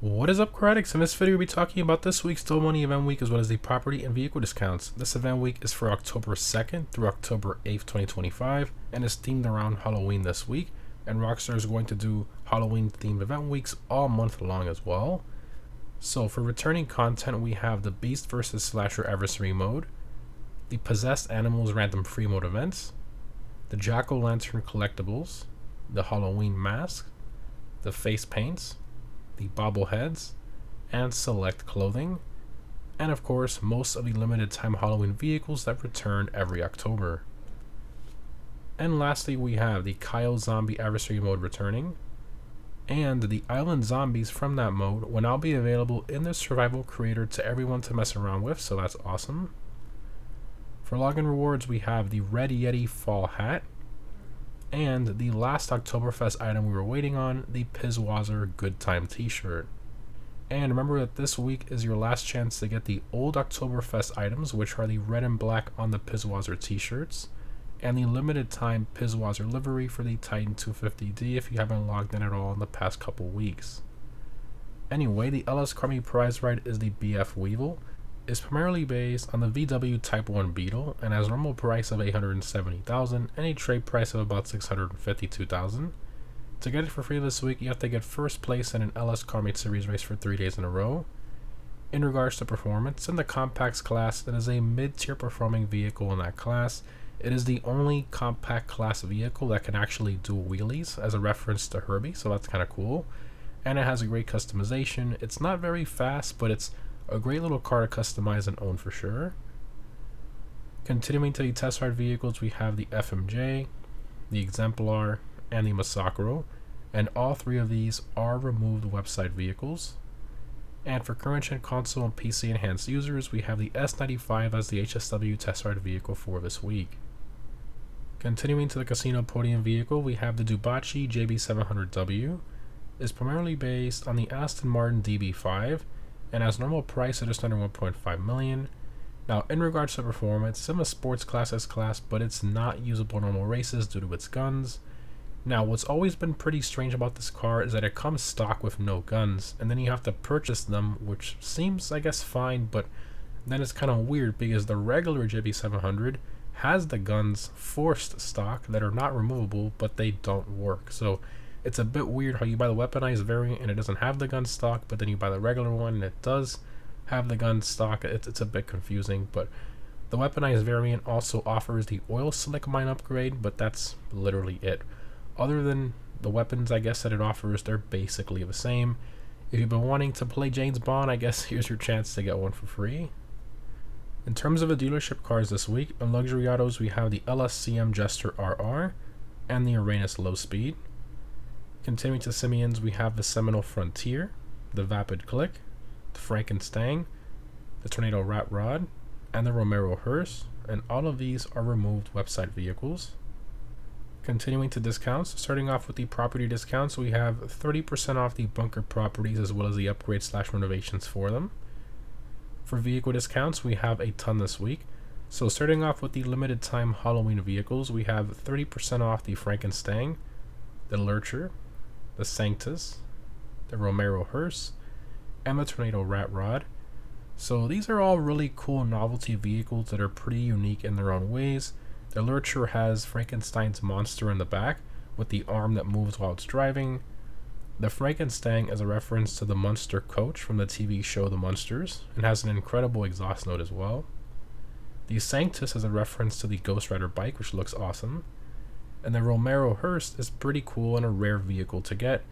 What is up, Cradix? In this video, we'll be talking about this week's Still Money Event Week as well as the property and vehicle discounts. This event week is for October 2nd through October 8th, 2025, and is themed around Halloween this week. And Rockstar is going to do Halloween themed event weeks all month long as well. So for returning content, we have the Beast vs. Slasher Adversary mode, the Possessed Animals Random Free Mode events, the Jack-O-Lantern collectibles, the Halloween mask, the face paints, the bobbleheads, and select clothing, and of course most of the limited time Halloween vehicles that return every October. And lastly, we have the Kyle Zombie Adversary mode returning, and the Island Zombies from that mode will now be available in the Survival Creator to everyone to mess around with, so that's awesome. For login rewards, we have the Red Yeti Fall Hat, and the last Oktoberfest item we were waiting on, the Pizwazzer Good Time t-shirt. And remember that this week is your last chance to get the old Oktoberfest items, which are the red and black on the Pizwazzer t-shirts, and the limited time Pizwazzer livery for the Titan 250D if you haven't logged in at all in the past couple weeks. Anyway, the LS Carmi prize ride is the BF Weevil. Is primarily based on the VW Type 1 Beetle and has a normal price of $870,000 and a trade price of about $652,000. To get it for free this week, you have to get first place in an LS Car Series race for 3 days in a row. In regards to performance, in the compacts class, it is a mid-tier performing vehicle in that class. It is the only compact class vehicle that can actually do wheelies, as a reference to Herbie, so that's kind of cool. And it has a great customization. It's not very fast, but it's a great little car to customize and own for sure. Continuing to the test ride vehicles, we have the FMJ, the Exemplar, and the Massacro, and all three of these are removed website vehicles. And for current gen console and PC enhanced users, we have the S95 as the HSW test ride vehicle for this week. Continuing to the casino podium vehicle, we have the Dubachi JB700W. Is primarily based on the Aston Martin DB5 and has normal price at just under 1.5 million. Now, in regards to performance, it's in the sports class S-Class, but it's not usable in normal races due to its guns. Now, what's always been pretty strange about this car is that it comes stock with no guns, and then you have to purchase them, which seems, I guess, fine, but then it's kind of weird because the regular JB700 has the guns forced stock that are not removable, but they don't work. So it's a bit weird how you buy the weaponized variant and it doesn't have the gun stock, but then you buy the regular one and it does have the gun stock. It's a bit confusing, but the weaponized variant also offers the oil slick mine upgrade, but that's literally it. Other than the weapons, I guess, that it offers, they're basically the same. If you've been wanting to play James Bond, I guess here's your chance to get one for free. In terms of the dealership cars this week, in luxury autos, we have the LSCM Jester RR and the Uranus Low Speed. Continuing to Simians, we have the Seminole Frontier, the Vapid Click, the Frankenstein, the Tornado Rat Rod, and the Romero Hearse, and all of these are removed website vehicles. Continuing to discounts, starting off with the property discounts, we have 30% off the bunker properties as well as the upgrades/renovations for them. For vehicle discounts, we have a ton this week. So starting off with the limited time Halloween vehicles, we have 30% off the Frankenstein, the Lurcher, the Sanctus, the Romero Hearse, and the Tornado Rat Rod. So these are all really cool novelty vehicles that are pretty unique in their own ways. The Lurcher has Frankenstein's monster in the back with the arm that moves while it's driving. The Frankenstein is a reference to the Munster coach from the TV show The Munsters and has an incredible exhaust note as well. The Sanctus is a reference to the Ghost Rider bike, which looks awesome. And the Romero Hearse is pretty cool and a rare vehicle to get.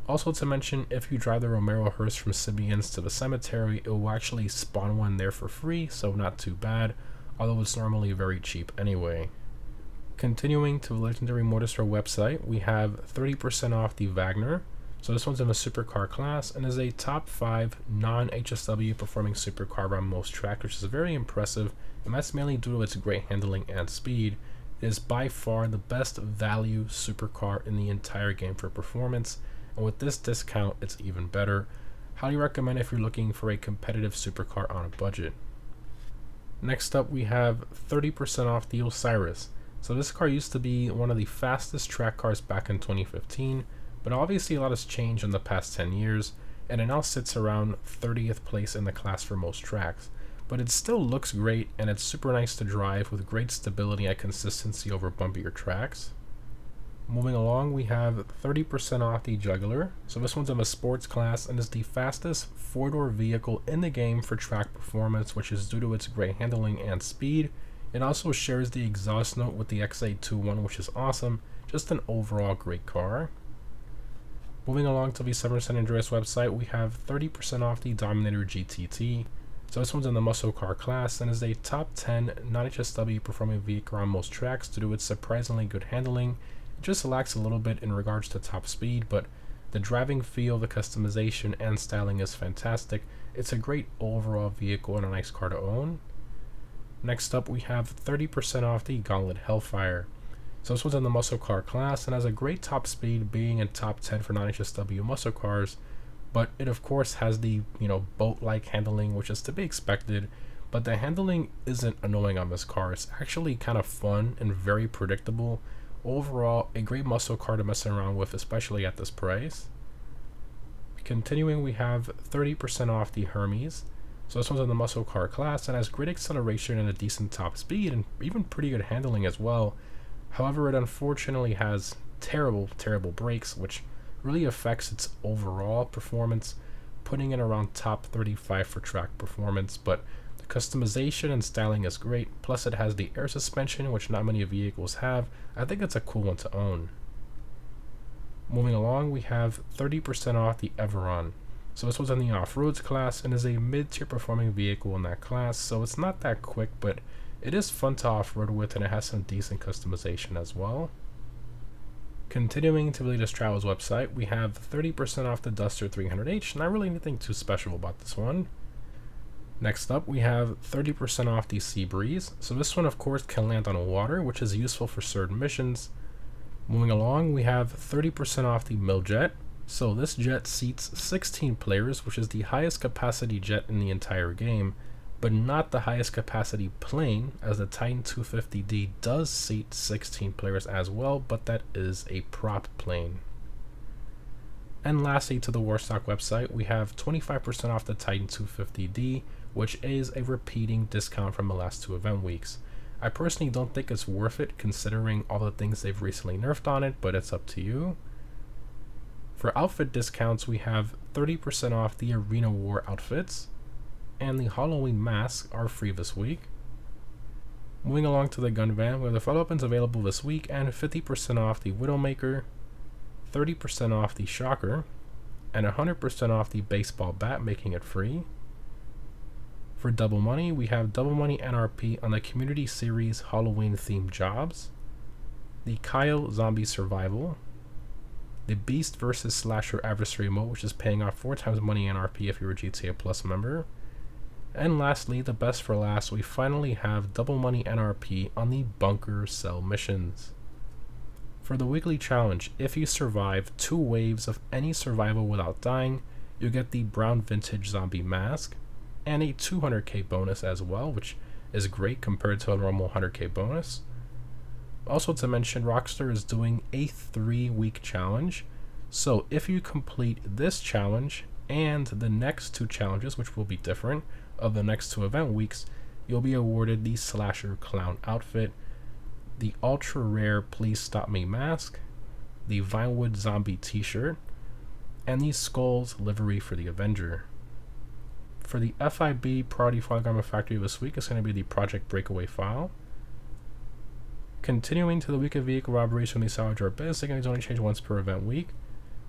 Also to mention, if you drive the Romero Hearse from Simeon's to the cemetery, it will actually spawn one there for free, so not too bad, although it's normally very cheap anyway. Continuing to the Legendary Motorstore website, we have 30% off the Wagner. So this one's in the supercar class and is a top 5 non-HSW performing supercar on most tracks, which is very impressive, and that's mainly due to its great handling and speed. It is by far the best value supercar in the entire game for performance, and with this discount, it's even better. Highly recommend if you're looking for a competitive supercar on a budget. Next up, we have 30% off the Osiris. So this car used to be one of the fastest track cars back in 2015, but obviously a lot has changed in the past 10 years, and it now sits around 30th place in the class for most tracks. But it still looks great, and it's super nice to drive with great stability and consistency over bumpier tracks. Moving along, we have 30% off the Juggler. So this one's of a sports class and is the fastest four-door vehicle in the game for track performance, which is due to its great handling and speed. It also shares the exhaust note with the XA21, which is awesome. Just an overall great car. Moving along to the 7 San Andreas website, we have 30% off the Dominator GTT. So this one's in the muscle car class and is a top 10 non-HSW performing vehicle on most tracks due to its surprisingly good handling. It just lacks a little bit in regards to top speed, but the driving feel, the customization, and styling is fantastic. It's a great overall vehicle and a nice car to own. Next up, we have 30% off the Gauntlet Hellfire. So this one's in the muscle car class and has a great top speed, being in top 10 for non-HSW muscle cars, but it of course has the boat-like handling, which is to be expected, but the handling isn't annoying on this car. It's actually kind of fun and very predictable. Overall, a great muscle car to mess around with, especially at this price. Continuing, we have 30% off the Hermes. So this one's in the muscle car class and has great acceleration and a decent top speed and even pretty good handling as well. However, it unfortunately has terrible brakes, which really affects its overall performance, putting it around top 35 for track performance, but the customization and styling is great, plus it has the air suspension, which not many vehicles have. I think it's a cool one to own. Moving along, we have 30% off the Everon. So this was in the off-roads class and is a mid-tier performing vehicle in that class, so it's not that quick, but it is fun to off-road with and it has some decent customization as well. Continuing to the latest Travels website, we have 30% off the Duster 300H. Not really anything too special about this one. Next up, we have 30% off the Sea Breeze. So this one, of course, can land on water, which is useful for certain missions. Moving along, we have 30% off the Miljet. So this jet seats 16 players, which is the highest capacity jet in the entire game, but not the highest capacity plane, as the Titan 250D does seat 16 players as well, but that is a prop plane. And lastly, to the Warstock website, we have 25% off the Titan 250D, which is a repeating discount from the last 2 event weeks. I personally don't think it's worth it considering all the things they've recently nerfed on it, but it's up to you. For outfit discounts, we have 30% off the Arena War outfits, and the Halloween masks are free this week. Moving along to the gun van, we have the photo weapons available this week and 50% off the Widowmaker, 30% off the Shocker, and 100% off the baseball bat, making it free. For double money, we have double money NRP on the Community Series Halloween themed jobs, the Kyle Zombie Survival, the Beast vs. Slasher Adversary mode, which is paying off 4 times money NRP if you're a GTA Plus member. And lastly, the best for last, we finally have double money NRP on the Bunker Cell missions. For the weekly challenge, if you survive 2 waves of any survival without dying, you get the Brown Vintage Zombie Mask, and a 200k bonus as well, which is great compared to a normal 100k bonus. Also to mention, Rockstar is doing a 3-week challenge, so if you complete this challenge and the next 2 challenges, which will be different, of the next 2 event weeks, you'll be awarded the Slasher Clown outfit, the ultra rare Please Stop Me mask, the Vinewood Zombie t-shirt, and the Skulls livery for the Avenger. For the FIB Priority File Garment Factory this week, it's going to be the Project Breakaway file. Continuing to the week of vehicle robberies from the Salvage or Biz, again, it's only changed once per event week.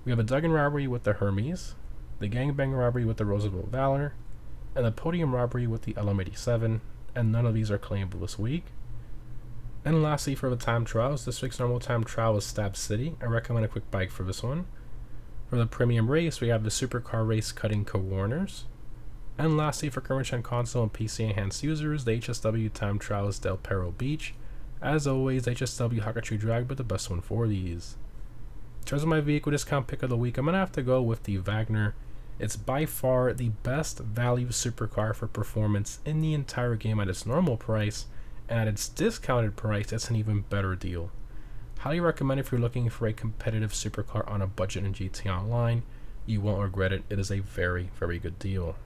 We have a Duggan robbery with the Hermes, the Gangbang robbery with the Roosevelt Valor, and the Podium robbery with the LM87, and none of these are claimable this week. And lastly, for the time trials, this week's normal time trial is Stab City. I recommend a quick bike for this one. For the premium race, we have the Supercar Race Cutting Co-Warners. And lastly, for current gen console and PC enhanced users, the HSW time trial is Del Perro Beach. As always, HSW Hakachu Drag, but the best one for these. In terms of my vehicle discount pick of the week, I'm going to have to go with the Wagner. It's by far the best value supercar for performance in the entire game at its normal price, and at its discounted price, it's an even better deal. Highly recommend if you're looking for a competitive supercar on a budget in GTA Online. You won't regret it. It is a very, very good deal.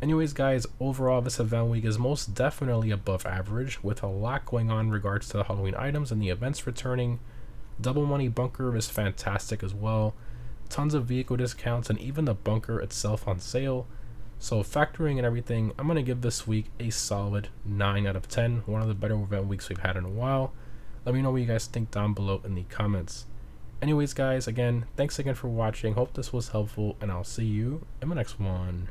Anyways, guys, overall, this event week is most definitely above average, with a lot going on in regards to the Halloween items and the events returning. Double Money Bunker is fantastic as well. Tons of vehicle discounts and even the bunker itself on sale. So factoring in everything, I'm going to give this week a solid 9 out of 10. One of the better event weeks we've had in a while. Let me know what you guys think down below in the comments. Anyways, guys, again, thanks again for watching. Hope this was helpful, and I'll see you in the next one.